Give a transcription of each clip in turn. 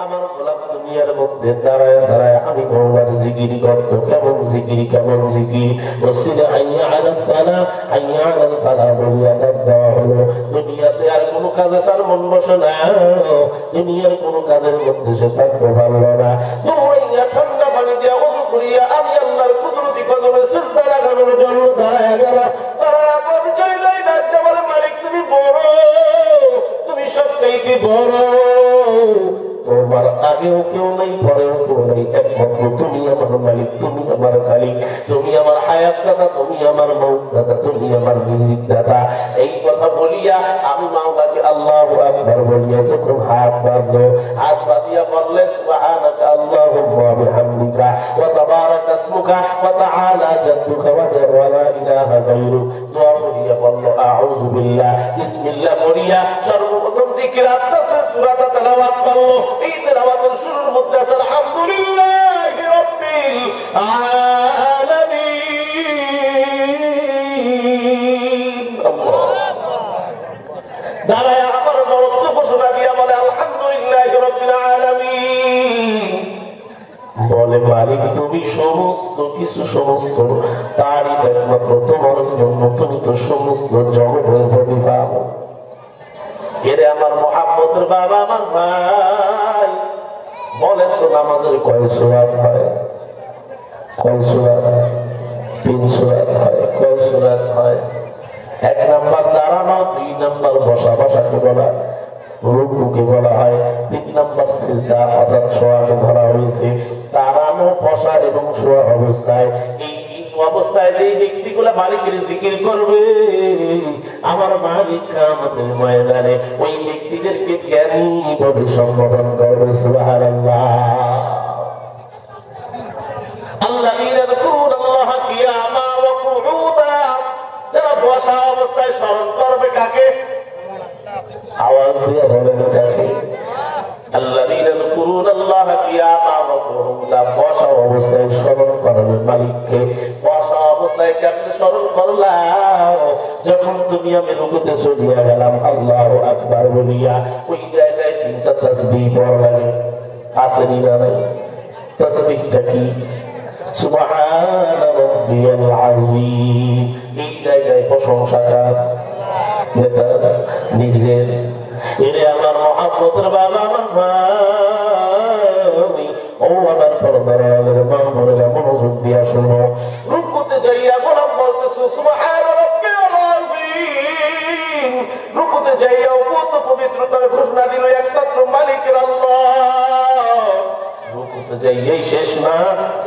আমার গোলাপ দুনিয়ার মধ্যে দাঁড়ায় দাঁড়ায় আমি মওলার জিকির করত। কেমন জিকির, কেমন জিকির। মসজিদে হাইয়া আলাস সালাহ, হাইয়া আলাল ফালাহ বলিয়া ডাক দেওয়া হলো। দুনিয়াতে আর কোনো কাজে তার মন বসে না, দুনিয়ার কোনো কাজের মধ্যে সে থাকতে পারলো না। দৌড়াইয়া ঠান্ডা পানি দিয়া ওযু করিয়া আমি আল্লাহর কুদরতি কদমে সিজদা লাগানোর জন্য দাঁড়ায় গেল। দাঁড়ায় পরিচয় দেয়, ডাক দেওয়ার মালিক তুমি বড়, তুমি সবচাইতে বড়। তোমার আগেও কেউ নাই, পরেও কেউ নাই, একমাত্র তুমি আমার মালিক, তুমি আমার খালিক, তুমি আমার হায়াত দাতা, তুমি আমার মৌত দাতা, তুমি আমার রিজিক দাতা। এই কথা বলিয়া আমি মাওলাকে আল্লাহু আকবার বলিয়া যখন হাত বাঁধলো, হাত বাঁধিয়া বললে সুবহানাকা আল্লাহুম্মা ওয়া বিহামদিকা ওয়া তাবারাকা ইসমুকা ওয়া তাআলা জাদ্দুকা ওয়া লা ইলাহা গায়রুক। দোয়া করিয়া বলল আউযু বিল্লাহ, বিসমিল্লাহ করিয়া সর্বপ্রথম জিকির আত্মাসে সূরাটা তেলাওয়াত করলো। এই তেলাওয়াতের শুরুর মধ্যে আছে আলহামদুলিল্লাহি রাব্বিল আলামিন। দাঁড়ায় আমার বরত্ব ঘোষণা দিয়া বলে আলহামদুলিল্লাহি রাব্বিল আলামিন। বলে মালিক তুমি সমস্ত কিছু, সমস্ত তারিফ একমাত্র তোমার জন্য, তুমি তো সমস্ত জগতের প্রতিভা। এরে আমার মুহাব্বতের বাবা, আমার ভাই, বলেন তো নামাজের কয় সূরাত হয়? কয় সূরাত? 3 সূরাত হয়। কয় সূরাত হয়? 1 নাম্বার দাঁড়ানো, 2 নাম্বার বসা, বসাকে বলা রুকুকে বলা হয়, 3 নাম্বার সিজদা অর্থাৎ শোয়াকে ধরা হয়েছে। দাঁড়ানো, বসা এবং শোয়া অবস্থায়, এই অবস্থায় যে ব্যক্তিগুলো মালিকের জিকির করবে আমার মালিক কিয়ামতের ময়দানে ওই ব্যক্তিদেরকে জ্ঞানী বলে সম্বোধন করবে। সুবহানাল্লাহ। আল্লাযীনা যাকুরুল্লাহা কিয়ামা ওয়া কুউদা, যারা বসা অবস্থায় স্মরণ করবে কাকে? আওয়াজ দিয়ে বলেন কাকে? আল্লাযীনা যাকুরুল্লাহা কিয়ামা ওয়া কুউদা, বসা অবস্থায় স্মরণ করবে মালিককে। বসা অবস্থায় কেমনে স্মরণ করলাম? যখন তুমি আমি রুকুতে চলিয়া গেলাম আল্লাহু আকবার বলিয়া, ওই জায়গায় 3টা তাসবিহ পড়া লাগে। আসেনি না নাই? তাসবিহটা কি? সুবহানা রাব্বিয়াল আযীম। এই জায়গায় প্রশংসা কার? নিজের। এরে আমার মুহাব্বতের বাবা, আমার ভাই, ও আমার পরমার মা, মনেরা মনোযোগ দিয়া শোনো। রুকুতে যাইয়া গোলাম বলতেছে সুবহানা রাব্বিয়াল আযীম। রুকুতে যাইয়া পবিত্রতার ঘোষণা দিল একমাত্র মালিকের আল্লাহ। রুকুতে যাইয়াই শেষ না,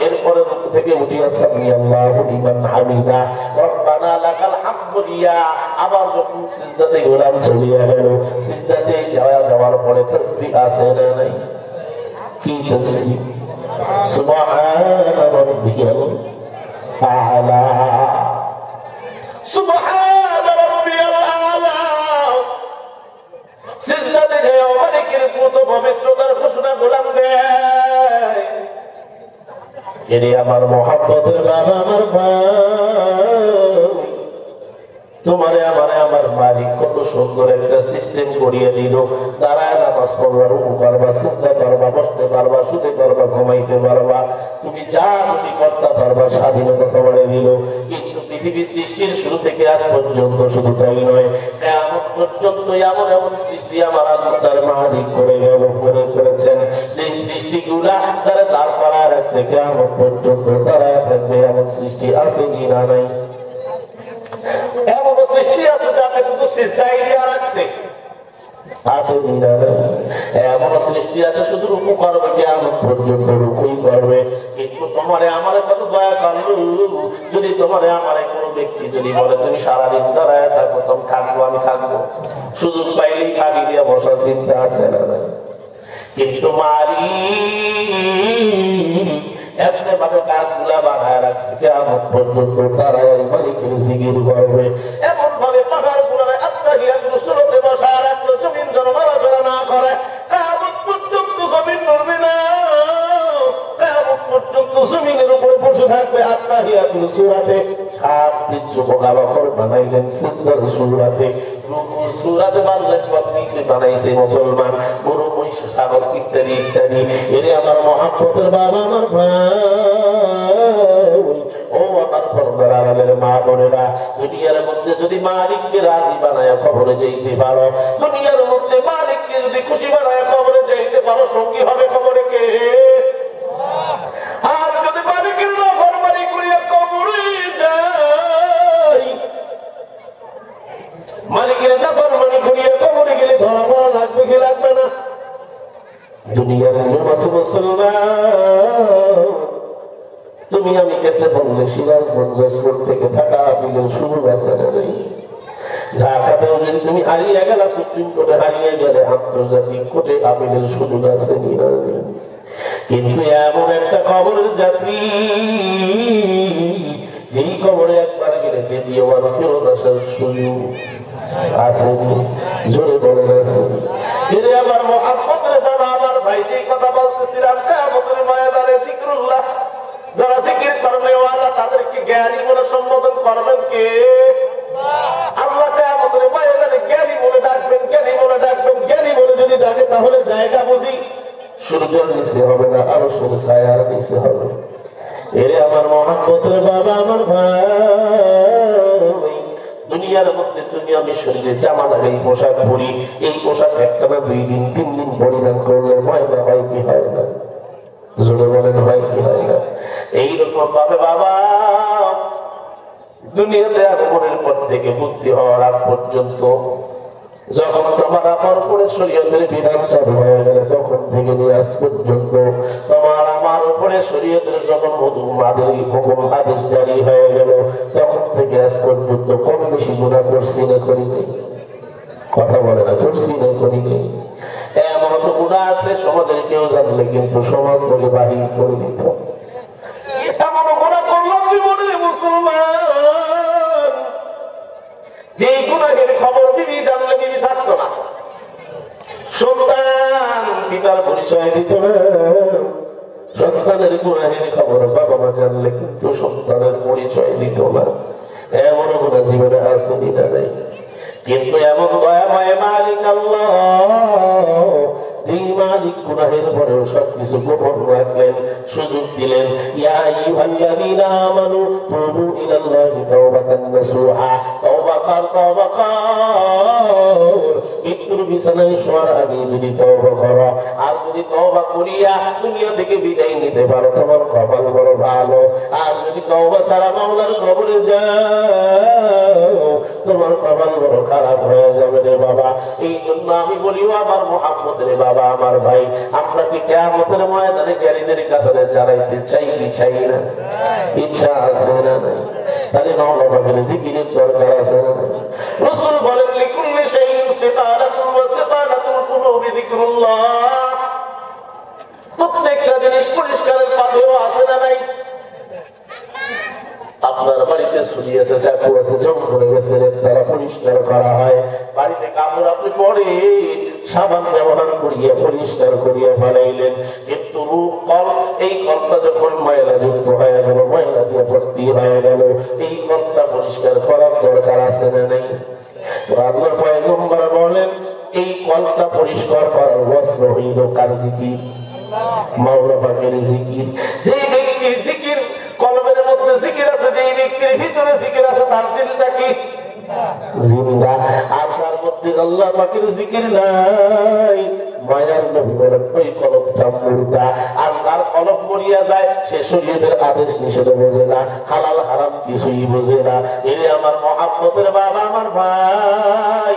এরপরে রুকু থেকে উঠিয়া সামি আল্লাহু লিমান হামিদা রব্বানা লাকাল হামদু বলিয়া আবার যখন সিজদাতে গোলাম চলিয়া গেল, সিজদাতে যাওয়ার পরে তাসবিহ আছে না নাই? কি তাসবিহ? সুবহানা রাব্বিয়াল আ'লা, সুবহানা রাব্বিয়াল আ'লা। সিজদাতে যায় মালিকের পবিত্রতার ঘোষণা গোলাম দেয়। এরে আমার মুহাব্বতের বাবা, আমার ভাই, তোমারে আমারে আমার মালিক কত সুন্দর একটা সিস্টেম করিয়ে দিল। দাঁড়ায় নামাজ পড়বা, রুকু করবা, সিজদা করবা, বসতে পারবা, শুতে পারবা, ঘুমাইতে পারবা, তুমি যা খুশি করতে পারবা, স্বাধীনতা তোমারে দিল। কিন্তু পৃথিবী সৃষ্টির শুরু থেকে আজ পর্যন্ত শুধু তাই নয়, কিয়ামত পর্যন্ত এমন এমন সৃষ্টি আমার আল্লাহর মালিক করেছেন যে সৃষ্টিগুলা যারা দাঁড় করায় রাখছে কিয়ামত পর্যন্ত দাঁড়ায় থাকবে। এমন সৃষ্টি আছে কি না নাই? এমন সৃষ্টি আছে যাকে শুধু সিজদায় দিয়া রাখছে, আছে কি না নাই? এমন সৃষ্টি আছে শুধু রুকু করবে, কিয়ামত পর্যন্ত রুকুই করবে। কিন্তু তোমারে আমারে কত দয়া করলো, যদি তোমারে আমারে কোনো ব্যক্তি যদি বলে তুমি সারাদিন দাঁড়ায় থাকো, তুমি থাকবো, আমি থাকবো, সুযোগ পাইলেই ফাঁকি দিয়া বসার চিন্তা আছে না নাই? কিন্তু মালিক এমনি ভাবে গাছগুলা বানায় রাখছে কিয়ামত পর্যন্ত তারা এই মালিকের জিকির করবে। এমন ভাবে পাহাড় গুলারে আত্মাহিয়াতুল সুরতে বসায় রাখলো, জমিন যেন নড়াচড়া না করে। কিয়ামত পর্যন্ত জমিন নড়বে না, কিয়ামত পর্যন্ত জমিনের উপরে বসে থাকবে আত্মাহিয়াতুল সুরতে। সাপ বিচ্ছু পোকামাকড় বানাইলেন সিজদার সূরাতে, রুকুর সূরাতে বানাইলেন, পত্নীকে বানাইছে মুসলমান, গরু মহিষ ছাগল ইত্যাদি ইত্যাদি। এরে আমার মহাব্বতের বাবা, আমার ভাই, ও আমার পর্দার আড়ালের মা বোনেরা, দুনিয়ার মধ্যে যদি মালিককে রাজি বানায় কবরে যাইতে পারো, দুনিয়ার মধ্যে মালিককে যদি খুশি বানায় কবরে যাইতে পারো, সঙ্গী হবে কবরে কে? আর যদি মালিকের নাফরমানি করিয়া কবরে যাই, মালিকের নাফরমানি করিয়া কবরে গেলে ধরা পড়া লাগবে কি লাগবে না? দুনিয়ার নিয়ম আছে মুসলমান। তুমি আমি কেসে বললে সিরাজগঞ্জ যশোর থেকে ঢাকা বিলের সুযোগ আছে না? নেই। ঢাকাতেও যদি তুমি হারিয়ে গেলে, সুপ্রিম কোর্টে হারিয়ে গেলে, আন্তর্জাতিক কোর্টে আপিলের সুযোগ আছে। কিন্তু এমন একটা কবরের যাত্রী, যেই কবরে একবার গেলে দ্বিতীয়বার ফেরত আসার সুযোগ আছে। জোরে বলে আছে। এরে আমার মুহাম্মদের বাবা, আমার ভাই, যে কথা বলতেছিলাম, কিয়ামতের ময়দানে জিকরুল্লাহ যারা জিকির করবে ওয়ালা, তাদেরকে জ্ঞানী বলে সম্বোধন করবেন কে? আল্লাহ কিয়ামতের ময়দানে জ্ঞানী বলে ডাকবেন, জ্ঞানী বলে ডাকবেন। জ্ঞানী বলে যদি ডাকে তাহলে জায়গা বুঝি সূর্যের নিচে হবে না, আরো সূর্য ছায়ার নিচে হবে। এরে আমার মুহাম্মদের বাবা, আমার ভাই, দুনিয়ার মধ্যে তুমি আমি শরীরে জামা লাগাই, পোশাক পরি, এই পোশাক একটা না 2 দিন 3 দিন পরিধান করলে ময়লা হয় কি হয় না? জোরে বলেন, হয় কি হয় না? এইরকম ভাবে বাবা, দুনিয়াতে আগমনের পর থেকে বুদ্ধি হওয়ার আগ পর্যন্ত, যখন তোমার আমার উপরে শরীয়তের বিধান চালু হয়ে গেলে, তখন থেকে নিয়ে আজ পর্যন্ত তোমার আমার উপরে শরীয়তের যখন মাদের হুকুম আদেশ জারি হয়ে গেল, তখন থেকে আজ পর্যন্ত কম বেশি গুনাহ করছি না করি নেই? কথা বলে না, করছি না করি নেই? এমন তো গুনাহ আছে সমাজের কেউ জানলে কিন্তু সমাজ থেকে বাহির করে দিত। এমন গুনাহ করলাম জীবনে মুসলমান, যে গুনাহের খবর বিবি জানলে বিবি থাকতো না, সন্তান পিতার পরিচয় দিত না, সন্তানের গুনাহের খবর বাবা মা জানলে কিন্তু সন্তানের পরিচয় দিত না। এমন গুনাহ জীবনে আসেনি না নাই? কিন্তু এমন দয়াময় মালিক আল্লাহ, যেই মালিক গুনাহের পরেও সবকিছু গোপন রাখলেন, সুযোগ দিলেন। ইয়া আইয়ুহাল্লাযীনা আমানু তুবু ইলাল্লাহি তাওবাতান নাসুহা, তওবা কর। মৃত্যুর বিছানায় শোয়ার আগে যদি তওবা করো, আর যদি তওবা করিয়া দুনিয়া থেকে বিদায় নিতে পারো, তোমার কপাল বড় ভালো। আর যদি তওবা ছাড়া মাওলার কবরে যাও, তোমার কপাল বড় খারাপ হয়ে যাবে রে বাবা। এই জন্য আমি বলি, আমার মুহাম্মদের বাবা, আমার ভাই, আমরা কি কিয়ামতের ময়দানে জ্ঞানীদের কাতারে যারাইতে চাই কি চাই না? ইচ্ছা আছে না নাই? তাহলে মাওলা পাকের জিকিরের দরকার আছে না নাই? রাসূল বলেন, লিকুল্লি শাইইন সিকারাতুন ওয়া সিকারাতুল কুলুবি যিকরুল্লাহ। প্রত্যেকটা জিনিস পরিষ্কারের পাথেও আছে না নাই? আপনার বাড়িতে ছুরি আছে, চাকু আছে, জং ধরে গেছে, তারা পরিষ্কার করা হয়। বাড়িতে কাপড় আপনি পরে সাবান ব্যবহার করিয়া পরিষ্কার করিয়া ফেলাইলেন, কিন্তু কল, এই কলটা যখন ময়লা যুক্ত হয়ে গেল, ময়লা দিয়ে ভর্তি হয়ে গেল, এই কলটা পরিষ্কার করার দরকার আছে না নেই? আল্লাহর পয়গম্বর বলেন, এই কলটা পরিষ্কার করার বস্ত্র হইল কার জিকির? মাওলা পাকের জিকির। যে ব্যক্তির জিকির কলমের মধ্যে জিকির আছে, যে ব্যক্তির ভিতরে জিকির আছে, তার দিলটা কি জিন্দা। আর তার মধ্যে আল্লাহ পাকের জিকির নাই, মায়ার নবী বলেন ওই কলমটা মুর্দা। আর যার কলম মরিয়া যায়, সে শরীয়তের আদেশ নিষেধ বোঝে না, হালাল হারাম কিছুই বোঝে না। এই আমার মুহাম্মদের বাবা, আমার ভাই,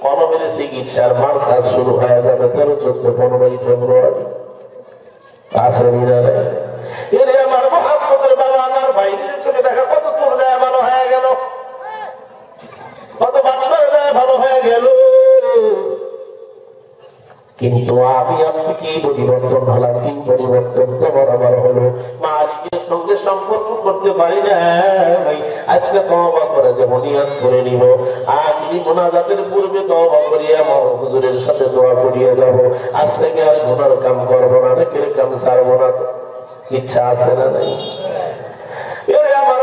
কলমের চিকিৎসার মার্কাজ শুরু হয়ে যাবে 13, 14, 15 ফেব্রুয়ারি। আসেনি না? এর আমার মুহাম্মদের বাবা, আমার ভাই, নিজের চোখে দেখা কত চোর যায় ভালো হয়ে গেল, কত বাচ্চার যায় ভালো হয়ে গেল। কিন্তু আমি আপনি কি পরিবর্তন হলাম? কি পরিবর্তন তোমার আমার হলো? মালিকের সঙ্গে সম্পর্ক করতে পারি না ভাই। আজকে তওবা করে যে নিয়ত করে নিব, আখিরি মুনাজাতের পূর্বে তওবা করিয়া হুজুরের সাথে দোয়া করিয়া যাব। আজ থেকে আর গুনার কাম করব না, নেকের কাম ছাড়ব না। ইচ্ছা আছে না নাই? এর আমার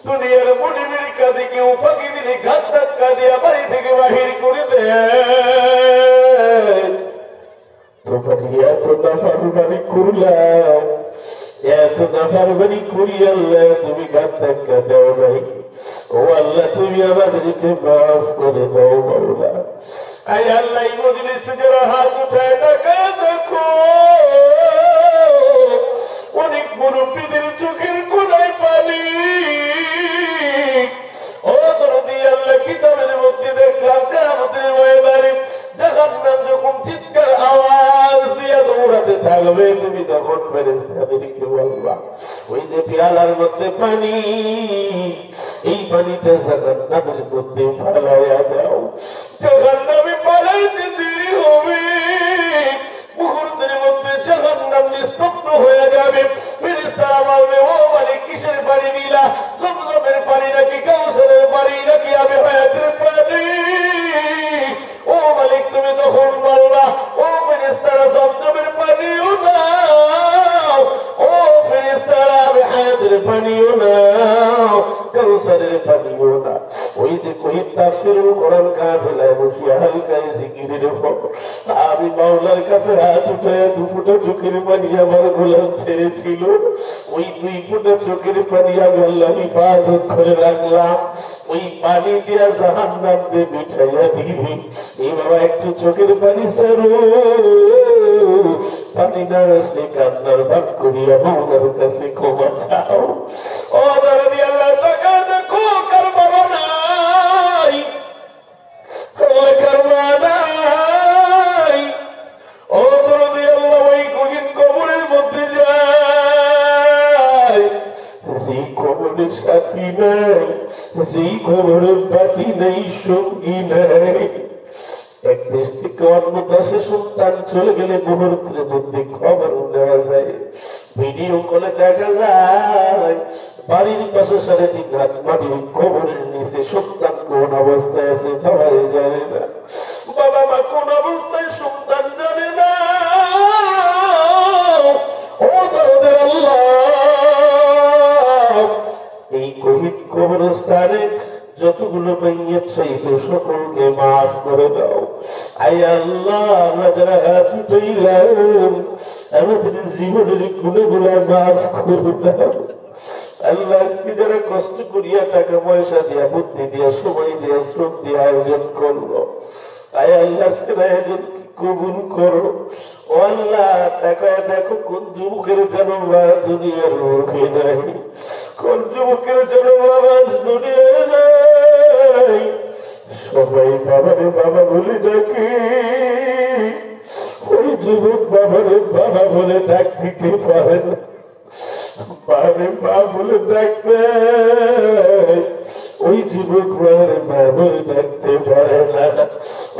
দুনিয়ার মুনিবের কাজে কেউ ফাঁকি দিলে ঘাট ধাক্কা দিয়ে বাড়ি থেকে বাহির করে দেয়। তোমাকে এত নাফরমানি করলাম, এত নাফরমানি করি আল্লাহ, তুমি ঘাট ধাক্কা দাও নাই। ও আল্লাহ, তুমি আমাদেরকে মাফ করে দাও মাওলা। আয় আল্লাহ, এই মজলিসে যারা হাত উঠায় তাকায় দেখো, অনেক মুরব্বীদের চোখের কোনায় পানি। ও দরদি আল্লাহ, কিতাবের মধ্যে দেখলাম কিয়ামতের ময়দানে জাহান্নাম যখন চিৎকার আওয়াজ দিয়ে দৌড়াতে থাকবে, তুমি তখন ফেরেশতাদেরকে বলবা, ওই যে পেয়ালার মধ্যে পানি, এই পানিটা জাহান্নামের মধ্যে ফেলাইয়া দাও। জাহান্নামে পালাইতে দেরি হবে, মুহূর্তের মধ্যে জাহান্নাম নিস্তব্ধ হয়ে যাবে। ফেরেশতারা বলবে, ও মালিক, কিসের পানি দিলা? জমজমের পানি নাকি কাউসারের পানি নাকি আবে হায়াতের পানি? ও মালিক, তুমি তখন বলবা, ও ফেরেশতারা, জমজমের পানিও নাও, ও ফেরেশতারা, আবে হায়াতের পানিও নাও, কাউসারের পানিও না। ওই যে কহিত তাফসীরুল কোরআন কাফেলায় বসিয়া হালকায় জিকিরের পর আমি মাওলার কাছে হাত উঠায় 2 ফোঁটা চোখের পানি আমার গোলাম ছেড়েছিল, ওই 2 ফোঁটা চোখের পানি আমি আল্লাহ হিফাজত করে রাখলাম। ওই পানি দিয়া জাহান্নামকে মিঠাইয়া দিবি। এই বাবা, একটু চোখের পানি ছাড়ো, পানি না আসলে কান্নার ভাগ করিয়া মাওলার কাছে ক্ষমা চাও। ও দরদি আল্লাহ, তাকা দেখো, কার বাবা নাই, কার মা নাই। ও দরদি আল্লাহ, ওই গহীন কবরের মধ্যে যায়, যেই কবরের সাথী নাই, যেই কবরের বাতি নেই, সঙ্গী নাই। এক দেশ থেকে অন্য দেশে সন্তান চলে গেলে মুহূর্তের মধ্যে খবর নেওয়া যায়, ভিডিও কলে দেখা যায় বাড়ির পাশে 3.5 হাত মাটির কবরের নিচে সন্তান কোন অবস্থায় আছে সবাই জানে না, বাবা মা কোন অবস্থায় সন্তান জানে না। ও দরদের আল্লাহ, এই গহীন কবরস্থানে যতগুলো মাইয়্যিত শহীদ সকলকে মাফ করে দাও। আয় আল্লাহ, আমরা যারা হাত উঠাইলাম আমাদের জীবনের গুণাগুলো মাফ করে দাও। আল্লাহ, আজকে যারা কষ্ট করিয়া টাকা পয়সা দিয়া, বুদ্ধি দিয়া, সময় দিয়া, শ্রম দিয়া আয়োজন করলো, আয় আল্লাহ, আজকের আয়োজন কবুল করো। ও আল্লাহ, টাকায় দেখো কোন যুবকের জন্ম দুনিয়ার মুখে নাই, কোন যুবকের জন্ম আজ দুনিয়ার নাই। সবাই বাবারে বাবা বলে ডাকে, ওই যুবক বাবারে বাবা বলে ডাক দিতে পারে না, বাবারে মা বলে ডাকবে, ওই যুবক বাবারে মা বলে ডাকতে পারে না।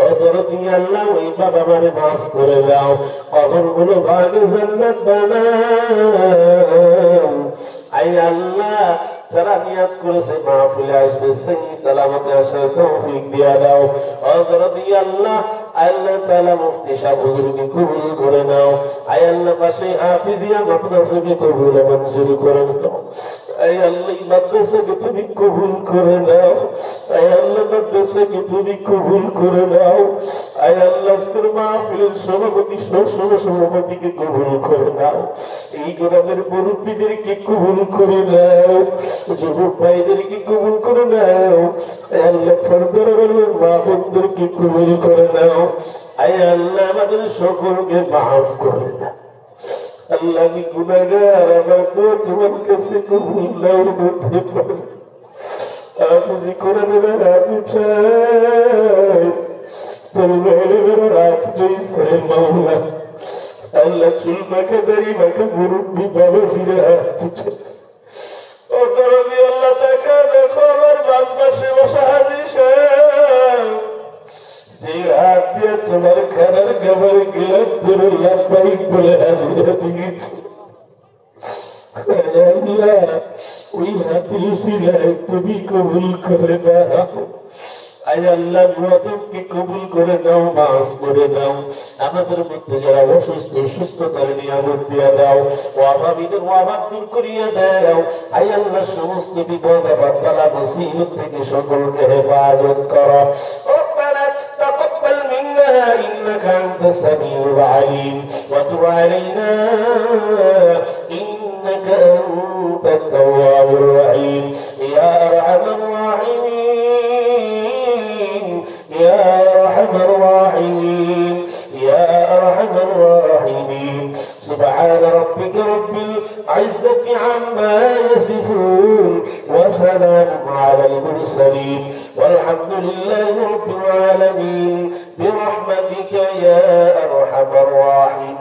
অদরদি আল্লাহ, ওই বাবা মারে মাফ করে দাও, কবরগুলো ভাগে জান্নাত বানাও। আয় আল্লাহ, যারা নিয়ত করেছে মাহফিলে আসবে, সেই সালামতে আসার তৌফিক দিয়া দাও। অদরদি আল্লাহ, আল্লাহ তাআলা মুফতি সাহেব হুজুরকে কবুল করে নাও। আয় আল্লাহ, পাশে হাফিজিয়া মাদ্রাসাকে কবুল মঞ্জুর করে নাও। আয় আল্লাহ, মাদ্রাসাকে তুমি কবুল করে নাও। আয় আল্লাহ, মাদ্রাসাকে তুমি কবুল করে নাও। আয় আল্লাহ, আজকের মাহফিলের সভাপতি সভাপতিকে কবুল করে নাও। এই গ্রামের মুরব্বীদেরকে কবুল করে নাও, যুবক ভাইদেরকে কবুল করে নাও। আয় আল্লাহ, পর্দার মা বোনদেরকে কবুল করে নাও। আয় আল্লাহ, আমাদের সকলকে মাফ করে দাও। আল্লাহ, আমি গুনাহগার, আমার দোয়া তোমার কাছে কবুল নাও হতে পারে। হাফিজি কোরআনের হাত উঠায়, তবে হাত উঠাইছে মাওলা। আল্লাহ, চুল মাখা দাড়ি মাখা মুরব্বী বাবাজিরা হাত উঠাইছে। ও দরদি আল্লাহ, দেখা দেখো আমার বাম পাশে বসা হাজী সাহেব, যে হাত দিয়ে তোমার খানার খাবার গেলাম ধরে লাভবাহিক বলে হাজিরা দিয়েছে। আল্লাহ, ওই হাতের উসিলায় তুমি কবুল করে দাও। আয় আল্লাহ ওয়াদকে কবুল করে নাও, মাফ করে দাও। আমাদের মধ্যে যারা অসুস্থ সুস্থতার নিয়ামত দিয়ে দাও, অভাবীদের অভাব দূর করিয়া দাও। আয় আল্লাহ সমস্ত বিপদ আপদ বালা মুসিবত থেকে সকলকে হেফাজত করো। ربنا تقبل منا إنك أنت السميع العليم وتب علينا إنك أنت التواب الرحيم يا أرحم الراحمين يا أرحم الراحمين يا أرحم الراحمين سبحان ربك رب العزة عما يصفون وسلام على المرسلين والحمد لله رب العالمين برحمتك يا أرحم الراحمين.